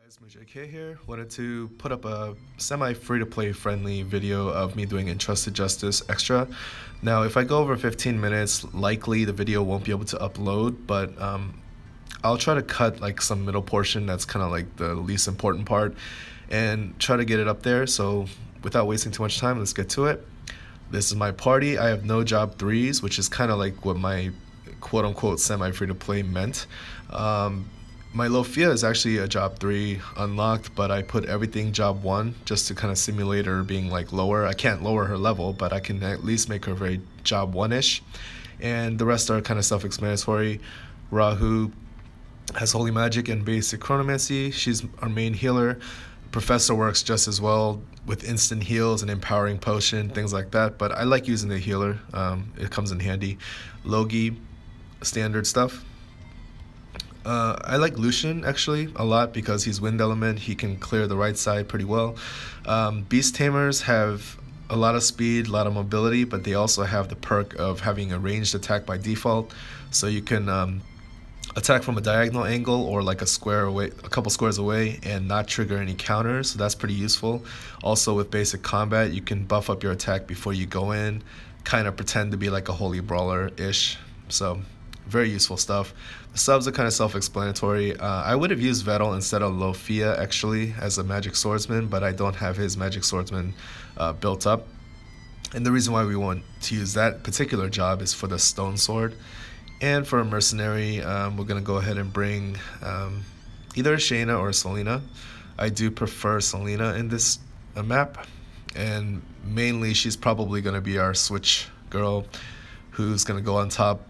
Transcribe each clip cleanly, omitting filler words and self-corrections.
Guys, JK here. Wanted to put up a semi-free-to-play friendly video of me doing Entrusted Justice Extra. Now, if I go over 15 minutes, likely the video won't be able to upload, but I'll try to cut like some middle portion that's kind of like the least important part and try to get it up there. So without wasting too much time, let's get to it. This is my party. I have no job 3s, which is kind of like what my quote-unquote semi-free-to-play meant. My Lofia is actually a job 3 unlocked, but I put everything job 1 just to kind of simulate her being like lower. I can't lower her level, but I can at least make her very job 1-ish. And the rest are kind of self-explanatory. Rahu has Holy Magic and basic Chronomancy. She's our main healer. Professor works just as well with instant heals and empowering potion, things like that. But I like using the healer. It comes in handy. Logi, standard stuff. I like Lucian actually a lot because he's wind element. He can clear the right side pretty well. Beast Tamers have a lot of speed, a lot of mobility, but they also have the perk of having a ranged attack by default. So you can attack from a diagonal angle or like a square away, a couple squares away, and not trigger any counters. So that's pretty useful. Also with basic combat, you can buff up your attack before you go in, kind of pretend to be like a holy brawler-ish. So very useful stuff. The subs are kind of self-explanatory. I would have used Vettel instead of Lofia actually as a magic swordsman, but I don't have his magic swordsman built up. And the reason why we want to use that particular job is for the stone sword. And for a mercenary, we're going to go ahead and bring either Shayna or Selena. I do prefer Selena in this map, and mainly she's probably going to be our switch girl who's going to go on top.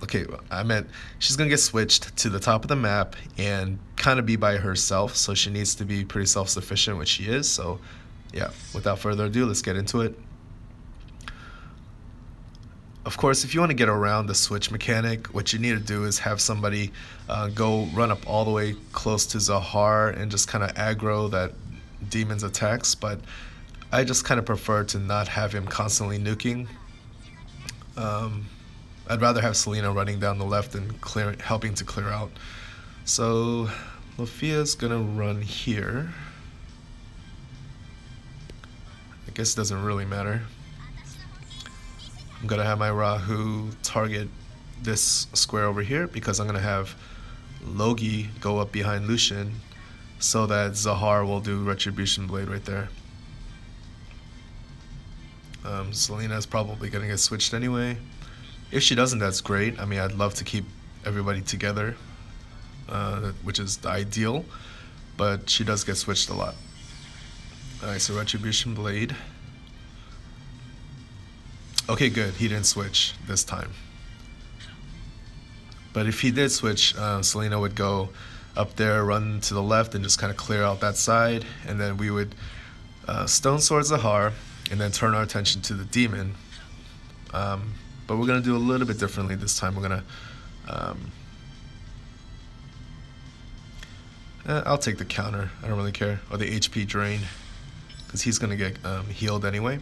Okay, I meant she's going to get switched to the top of the map and kind of be by herself, so she needs to be pretty self-sufficient, which she is. So yeah, without further ado, let's get into it. Of course, if you want to get around the switch mechanic, what you need to do is have somebody go run up all the way close to Zahar and just kind of aggro that demon's attacks, but I just kind of prefer to not have him constantly nuking. I'd rather have Selena running down the left and helping to clear out. So Lofia's gonna run here. I guess it doesn't really matter. I'm gonna have my Rahu target this square over here because I'm gonna have Logi go up behind Lucian so that Zahar will do Retribution Blade right there. Selena's probably gonna get switched anyway. If she doesn't, that's great. I mean, I'd love to keep everybody together, which is the ideal, but she does get switched a lot. Alright, so Retribution Blade. Okay, good. He didn't switch this time. But if he did switch, Selena would go up there, run to the left, and just kind of clear out that side. And then we would Stone Sword Zahar, and then turn our attention to the demon. But we're going to do a little bit differently this time. We're going to... I'll take the counter. I don't really care. Or the HP drain. Because he's going to get healed anyway.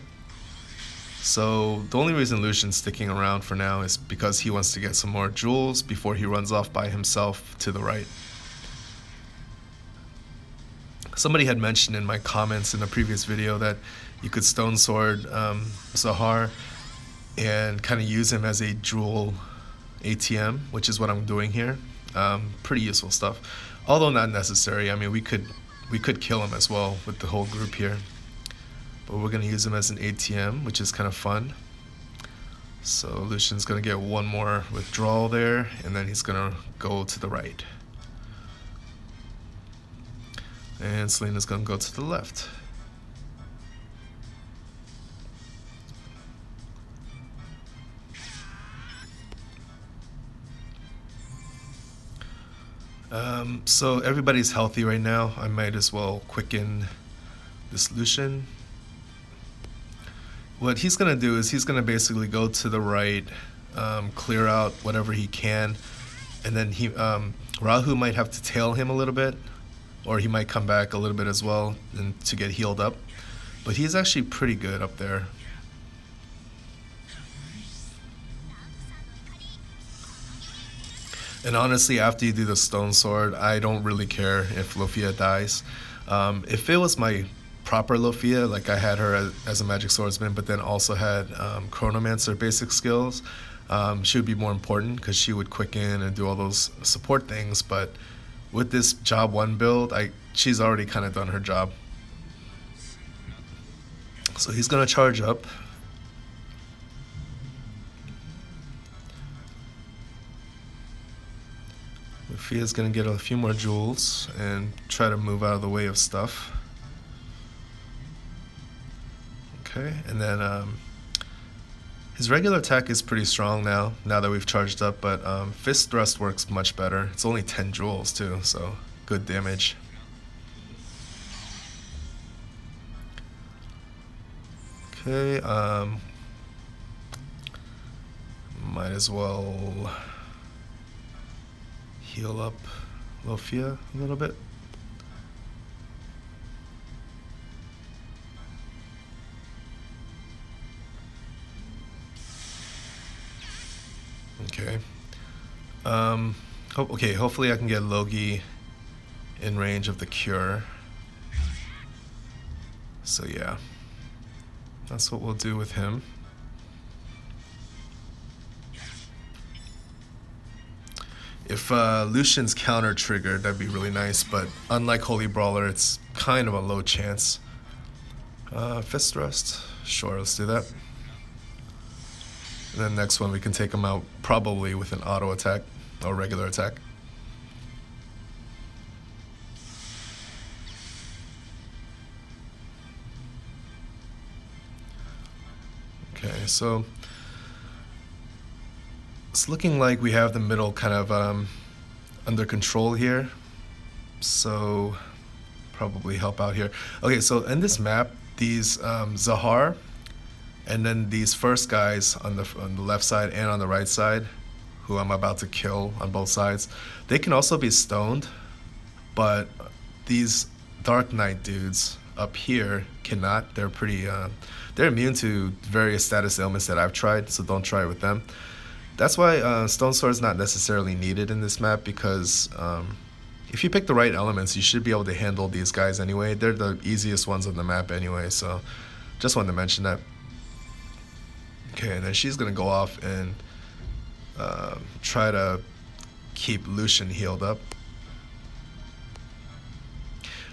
So the only reason Lucian's sticking around for now is because he wants to get some more jewels before he runs off by himself to the right. Somebody had mentioned in my comments in the previous video that you could Stone Sword Zahar and kind of use him as a jewel ATM, which is what I'm doing here. Pretty useful stuff, although not necessary. I mean, we could kill him as well with the whole group here, but we're gonna use him as an ATM, which is kind of fun. So Lucian's gonna get one more withdrawal there, and then he's gonna go to the right, and Selena's gonna go to the left. So everybody's healthy right now. I might as well quicken this Lucian. What he's gonna do is he's gonna basically go to the right, clear out whatever he can, and then Rahu might have to tail him a little bit, or he might come back a little bit as well and to get healed up. But he's actually pretty good up there. And honestly, after you do the stone sword, I don't really care if Lofia dies. If it was my proper Lofia, like I had her as a magic swordsman, but then also had chronomancer basic skills, she would be more important because she would quicken and do all those support things. But with this job 1 build, she's already kind of done her job. So he's gonna charge up. Lofia's gonna get a few more jewels and try to move out of the way of stuff. Okay, and then his regular attack is pretty strong now that we've charged up, but fist thrust works much better. It's only 10 jewels too, so good damage. Okay, might as well heal up Lofia a little bit. Okay. Okay, hopefully I can get Logi in range of the cure. So yeah, that's what we'll do with him. If Lucian's counter triggered, that'd be really nice, but unlike Holy Brawler, it's kind of a low chance. Fist thrust, sure, let's do that. And then next one we can take him out probably with an auto attack or regular attack. Okay, so it's looking like we have the middle kind of under control here, so probably help out here. Okay, so in this map, these Zahar and then these first guys on the left side and on the right side, who I'm about to kill on both sides, they can also be stoned, but these Dark Knight dudes up here cannot. They're pretty they're immune to various status ailments that I've tried, so don't try it with them. That's why Stone Sword is not necessarily needed in this map, because if you pick the right elements, you should be able to handle these guys anyway. They're the easiest ones on the map anyway, so just wanted to mention that. Okay, and then she's going to go off and try to keep Lucian healed up.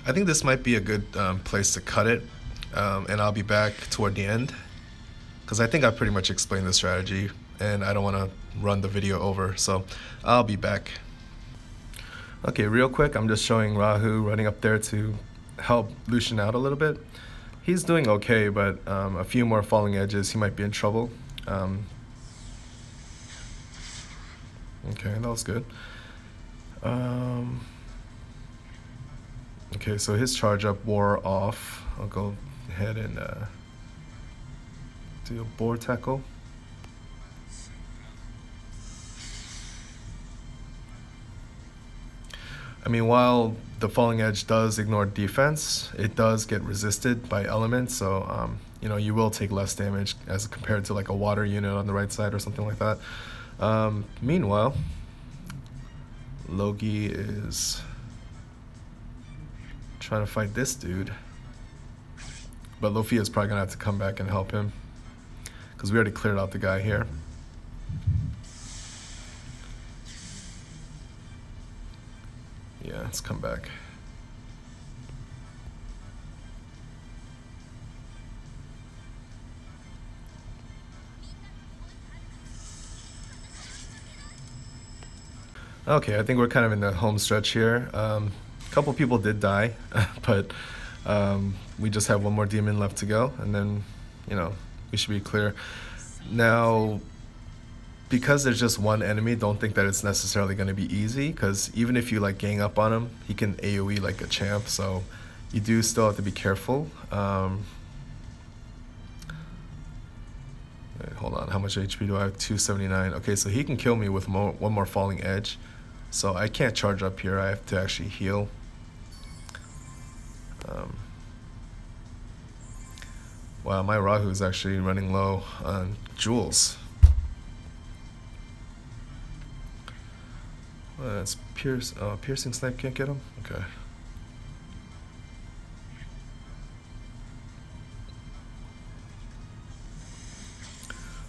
I think this might be a good place to cut it, and I'll be back toward the end, because I think I've pretty much explained the strategy, and I don't want to run the video over, so I'll be back. Okay, real quick, I'm just showing Rahu running up there to help Lucian out a little bit. He's doing okay, but a few more falling edges, he might be in trouble. Okay, that was good. Okay, so his charge up wore off. I'll go ahead and do a boar tackle. I mean, while the falling edge does ignore defense, it does get resisted by elements, so you know, you will take less damage as compared to like a water unit on the right side or something like that. Meanwhile, Logi is trying to fight this dude, but Lofia is probably gonna have to come back and help him, because we already cleared out the guy here. Yeah, let's come back. Okay, I think we're kind of in the home stretch here. A couple people did die, but we just have one more demon left to go, and then, you know, we should be clear. Now, because there's just one enemy, don't think that it's necessarily going to be easy, because even if you like gang up on him, he can AoE like a champ, so you do still have to be careful. Wait, hold on, how much HP do I have? 279. Okay, so he can kill me with one more falling edge, so I can't charge up here. I have to actually heal. Wow, my Rahu is actually running low on jewels. It's piercing snipe can't get him? Okay.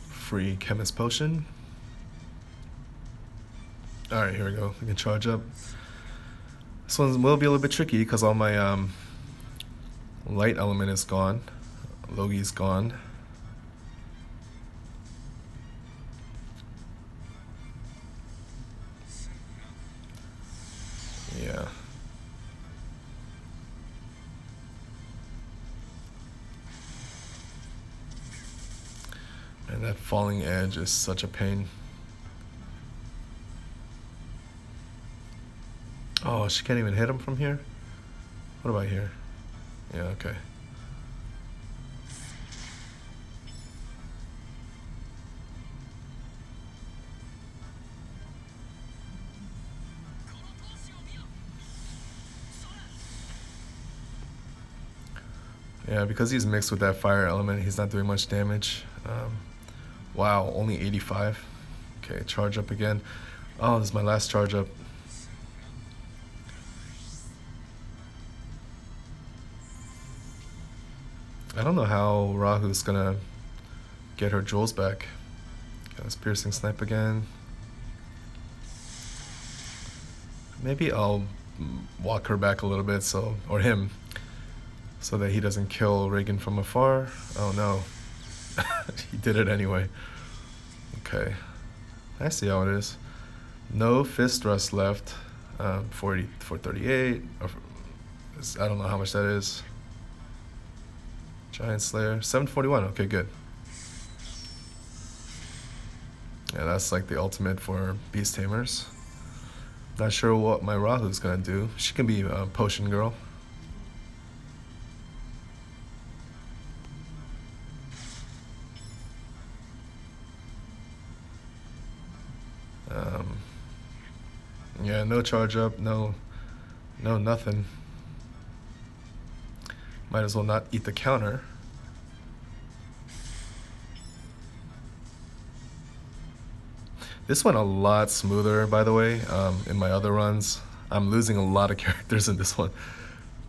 Free chemist potion. Alright, here we go. We can charge up. This one will be a little bit tricky because all my light element is gone. Logi's gone. Yeah. And that falling edge is such a pain. Oh, she can't even hit him from here? What about here? Yeah, okay. Yeah, because he's mixed with that fire element, he's not doing much damage. Wow, only 85. Okay, charge up again. Oh, this is my last charge up. I don't know how Rahu's gonna get her jewels back. Got this piercing snipe again. Maybe I'll walk her back a little bit, or him, so that he doesn't kill Reagan from afar. Oh no. He did it anyway. Okay. I see how it is. No fist thrust left. 438. I don't know how much that is. Giant Slayer. 741. Okay, good. Yeah, that's like the ultimate for beast tamers. Not sure what my Rahu's gonna do. She can be a potion girl. Yeah, no charge up, no nothing. Might as well not eat the counter. This went a lot smoother, by the way, in my other runs. I'm losing a lot of characters in this one,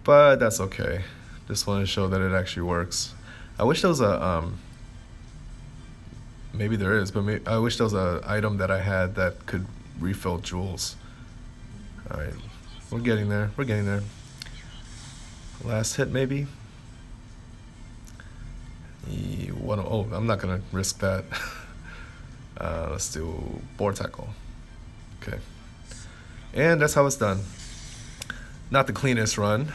but that's okay. Just want to show that it actually works. I wish there was a, maybe there is, but I wish there was an item that I had that could refill jewels. Alright, we're getting there, Last hit, maybe? Oh, I'm not gonna risk that. Let's do board tackle. Okay. And that's how it's done. Not the cleanest run.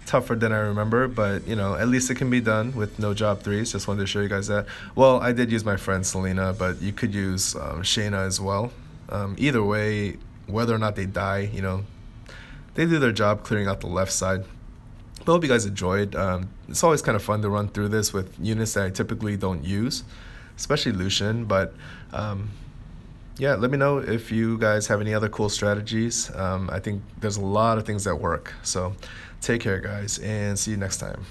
Tougher than I remember, but you know, at least it can be done with no job threes. Just wanted to show you guys that. Well, I did use my friend Selena, but you could use Shayna as well. Either way, whether or not they die, you know, they do their job clearing out the left side. But I hope you guys enjoyed. It's always kind of fun to run through this with units that I typically don't use, especially Lucian. But yeah, let me know if you guys have any other cool strategies. I think there's a lot of things that work. So take care, guys, and see you next time.